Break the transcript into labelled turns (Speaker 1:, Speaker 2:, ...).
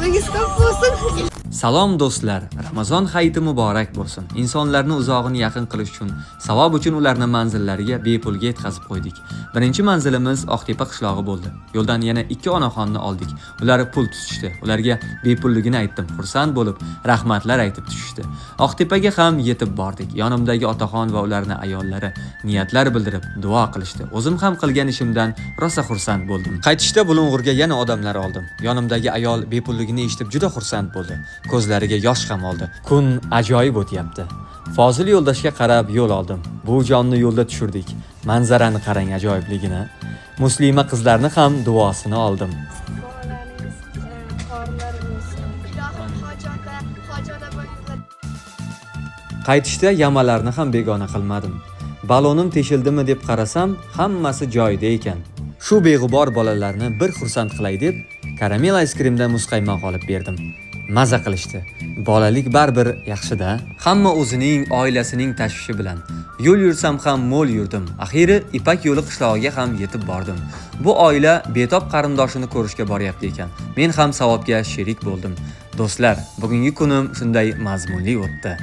Speaker 1: Umringiz ko'p bo'lsin.
Speaker 2: Salom do'stlar, Ramazon hayiti muborak bo'lsin. Insonlarni uzog'ini yaqin qilish uchun, savob uchun ularni manzillariga bepulga yetkazib qo'ydik. Birinchi manzilimiz Oqtepa qishlog'i bo'ldi. Yo'ldan yana 2 onaxonni oldik. Ular pul tutishdi. Ularga bepulligini aytdim. Xursand bo'lib, rahmatlar aytib tushishdi. Oqtepaga ham yetib bordik. Yonimdagi otaxon va ularning ayollari niyatlar bildirib duo qilishdi. O'zim ham qilgan ishimdan rosa xursand bo'ldim. Qaytishda Bulung'urga yana odamlar oldim. Yonimdagi ayol bepulligini eshitib juda xursand bo'ldi. Ko'zlariga yosh ham oldi. Kun ajoyib o'tyapti. Fozil yo'ldoshga qarab yo'l oldim. Bu jonni yo'lda tushirdik. Manzarani qarang ajoyibligini. Muslima qizlarni ham duosini oldim.
Speaker 1: Bolalaringiz, qorinlaringiz, ilohim hojatlar bo'linglar.
Speaker 2: Qaytishda yamalarni ham begona qilmadim. Balonim teshildimi deb qarasam, hammasi joyida ekan. Shu beg'ubor bolalarni bir xursand qilay deb karamel ayskrimdan muzqaymoq olib berdim. Maza qilishdi. Bolalik baribir yaxshi-da. Hamma o'zining oilasining tashvishi bilan. Yo'l yursam ham mo'l yurdim. Axiri Ipak yo'li qishlog'iga ham yetib bordim. Bu oila betob qarindoshini ko'rishga boryapti ekan. Men ham savobga sherik bo'ldim. Do'stlar, bugungi kunim shunday mazmunli o'tdi.